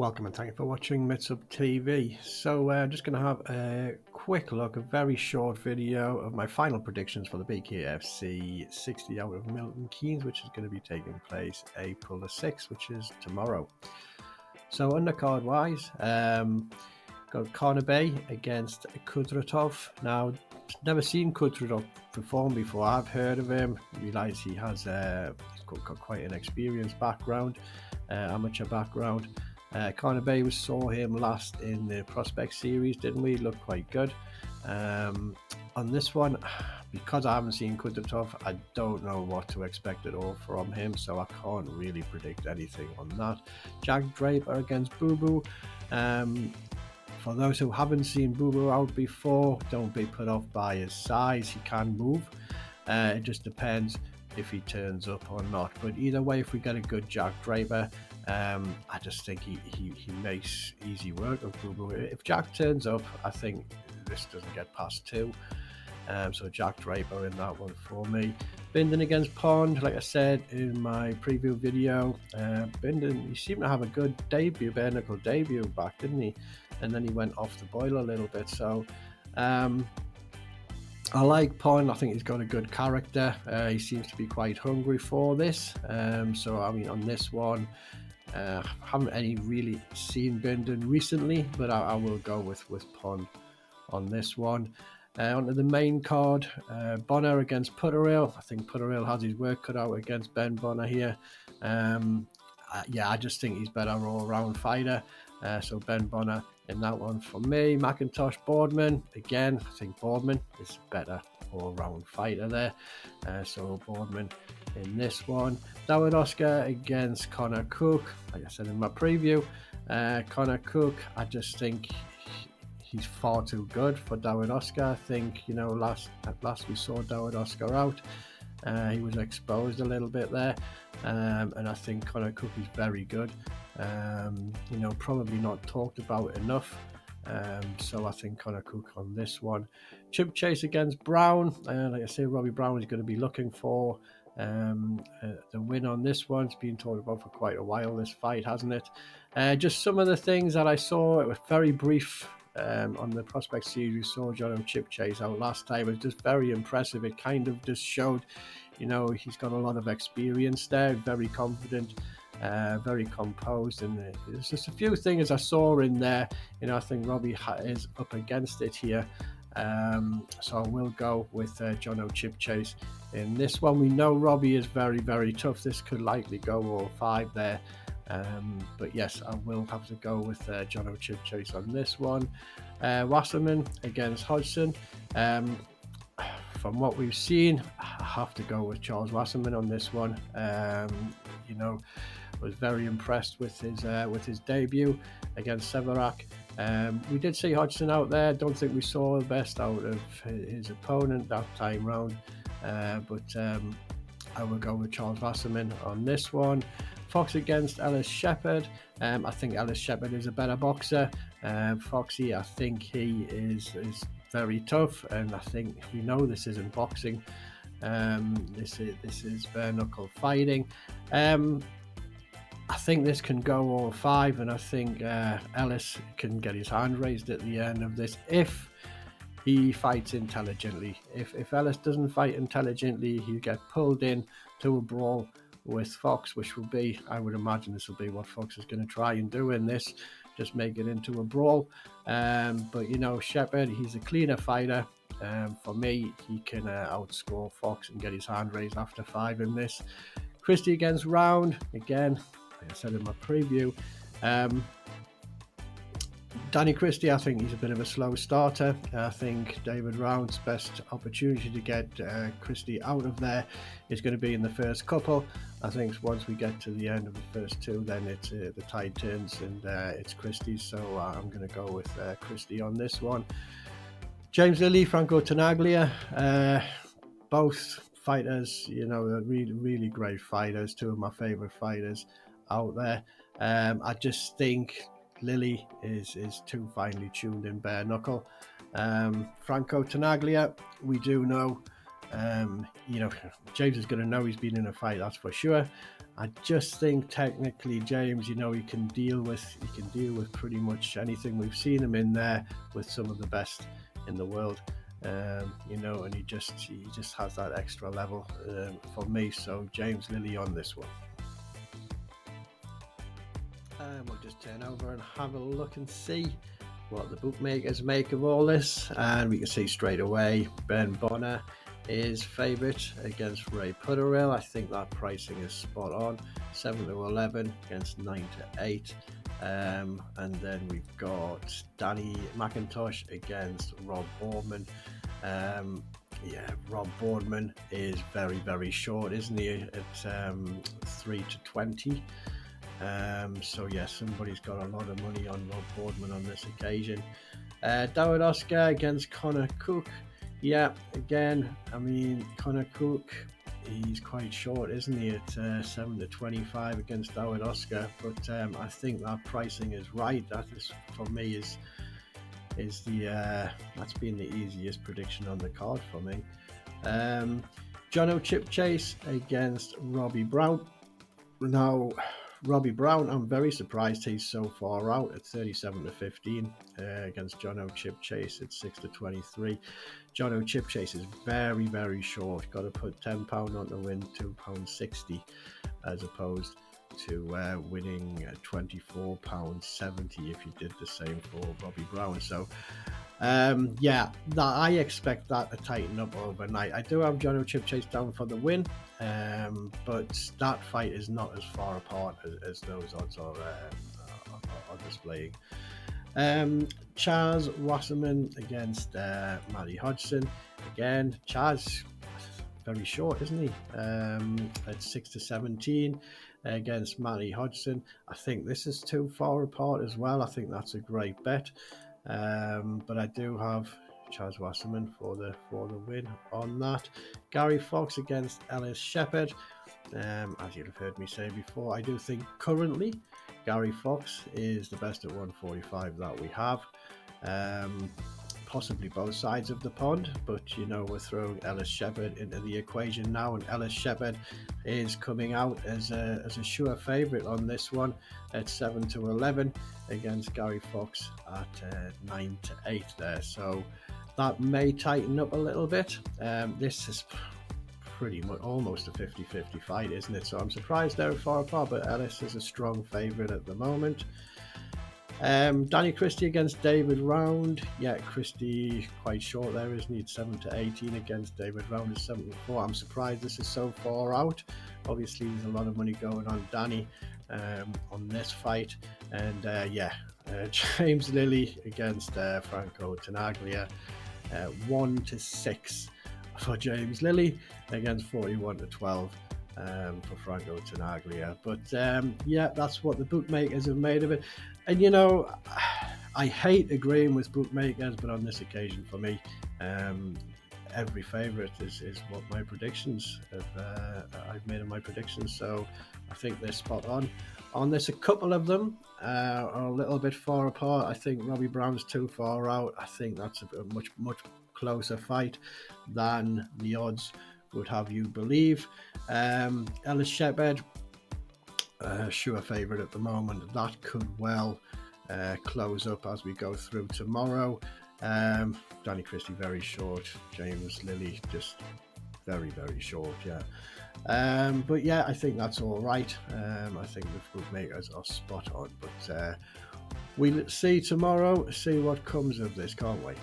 Welcome and thank you for watching Mitsub TV. So I'm just going to have a quick look, a very short video of my final predictions for the BKFC60 out of Milton Keynes, which is going to be taking place April the 6th, which is tomorrow. So undercard wise, got Conor against Kudratov. Now, never seen Kudratov perform before. I've heard of him, realise he has he's got quite an experienced background, amateur background. Conor we saw him last in the Prospect series, didn't we? Looked quite good. On this one, because I haven't seen Kudratov, I don't know what to expect at all from him, so I can't really predict anything on that. Jack Draper against Boo Boo. For those who haven't seen Boo Boo out before, don't be put off by his size. He can move. It just depends if he turns up or not. But either way, if we get a good Jack Draper, I just think he makes easy work of Boo Boo. If Jack turns up, I think this doesn't get past 2. So Jack Draper in that one for me. Bindon against Pond, like I said in my preview video, Bindon, he seemed to have a good debut, bare knuckle debut back, didn't he? And then he went off the boil a little bit. So I like Pond. I think he's got a good character. He seems to be quite hungry for this. So I mean, on this one, haven't really seen Bindon recently, but I will go with Pond on this one. Onto the main card, Bonner against Putterill. I think Putterill has his work cut out against Ben Bonner here. Yeah, I just think he's better all-round fighter. So Ben Bonner in that one for me. McIntosh Boardman, again, I think Boardman is better all-round fighter there. So Boardman in this one. Dawid Oscar against Conor Cook. Like I said in my preview, Conor Cook, I just think he's far too good for Dawid Oscar. I think, you know, last we saw Dawid Oscar out, he was exposed a little bit there, and I think Conor Cook is very good. You know, probably not talked about enough. So I think Conor Cook on this one. Chipchase against Brown. Like I say, Robbie Brown is going to be looking for the win on this one. It's been talked about for quite a while, this fight, hasn't it? Just some of the things that I saw, it was very brief. On the Prospect series, we saw Jon O Chipchase out last time. It was just very impressive. It kind of just showed, you know, he's got a lot of experience there, very confident, very composed, and there's just a few things I saw in there. You know, I think Robbie is up against it here. So I will go with Jon O Chipchase in this one. We know Robbie is very, very tough. This could likely go all 5 there. But yes, I will have to go with Jon O Chipchase on this one. Wasserman against Hodgson. From what we've seen, I have to go with Charles Wasserman on this one. You know, was very impressed with his debut against Severak. We did see Hodgson out there. Don't think we saw the best out of his opponent that time round. But I will go with Charles Wasserman on this one. Fox against Ellis Shephard. I think Ellis Shephard is a better boxer. Foxy, I think he is very tough, and I think we know this isn't boxing. This is bare knuckle fighting. I think this can go all 5, and I think Ellis can get his hand raised at the end of this if he fights intelligently. If Ellis doesn't fight intelligently, he'll get pulled in to a brawl with Fox, which will be, I would imagine this will be what Fox is going to try and do in this, just make it into a brawl. But you know, Shepherd, he's a cleaner fighter. For me, he can outscore Fox and get his hand raised after 5 in this. Christie against Round, again, like I said in my preview, Danny Christie, I think he's a bit of a slow starter. I think David Round's best opportunity to get Christie out of there is going to be in the first couple. I think once we get to the end of the first 2, then it's the tide turns and it's Christie. So I'm going to go with Christie on this one. James Lilly, Franco Tanaga, both fighters, you know, they're really, really great fighters. 2 of my favorite fighters out there. I just think Lilly is too finely tuned in bare knuckle. Franco Tanaga, we do know You know, James is going to know he's been in a fight, that's for sure. I just think technically James, you know, he can deal with pretty much anything. We've seen him in there with some of the best in the world. You know, and he just has that extra level for me. So James Lilly on this one. We'll just turn over and have a look and see what the bookmakers make of all this, and we can see straight away Ben Bonner is favourite against Ray Putterill. I think that pricing is spot on. 7-11 against 9-8. And then we've got Danny McIntosh against Rob Boardman. Yeah, Rob Boardman is very, very short, isn't he? At 3-20. So yeah, somebody's got a lot of money on Rob Boardman on this occasion. Dawood Oscar against Conor Cook. Yeah, again, I mean, Conor Cook, he's quite short, isn't he, at 7-25 against Dawood Oscar? But I think that pricing is right. That is, for me, is the that's been the easiest prediction on the card for me. Jon O Chipchase against Robbie Brown. Now, Robbie Brown, I'm very surprised he's so far out at 37-15 against Jon O Chipchase at 6-23. Jon O Chipchase is very, very short. Got to put £10 on to win £2.60 as opposed to winning £24.70 if you did the same for Robbie Brown. So yeah, I expect that to tighten up overnight. I do have Jon O Chipchase down for the win, but that fight is not as far apart as those odds are displaying. Chaz Wasserman against Matty Hodgson. Again, Chaz very short, isn't he? At 6-17 against Matty Hodgson. I think this is too far apart as well. I think that's a great bet. But I do have Chaz Wasserman for the win on that. Gary Fox against Ellis Shephard. As you've heard me say before, I do think currently Gary Fox is the best at 145 that we have. Possibly both sides of the pond, but you know, we're throwing Ellis Shephard into the equation now, and Ellis Shephard is coming out as a sure favourite on this one at 7-11 against Gary Fox at 9-8 there. So that may tighten up a little bit. This is pretty much almost a 50-50 fight, isn't it? So I'm surprised they're far apart, but Ellis is a strong favourite at the moment. Danny Christie against David Round. Yeah, Christie quite short there, isn't he? 7-18 against David Round is 7-4. I'm surprised this is so far out. Obviously, there's a lot of money going on Danny on this fight. And yeah, James Lilly against Franco Tanaga. 1-6 for James Lilly against 41-12 for Franco Tanaga. But yeah, that's what the bookmakers have made of it. And you know, I hate agreeing with bookmakers, but on this occasion for me, every favourite is what my predictions I've made in my predictions. So I think they're spot on this. A couple of them are a little bit far apart. I think Robbie Brown's too far out. I think that's a much closer fight than the odds would have you believe. Ellis Shephard, sure favourite at the moment. That could well close up as we go through tomorrow. Danny Christie very short. James Lilly just very, very short. Yeah. But yeah, I think that's all right. I think the bookmakers are spot on. But we'll see tomorrow. See what comes of this. Can't wait.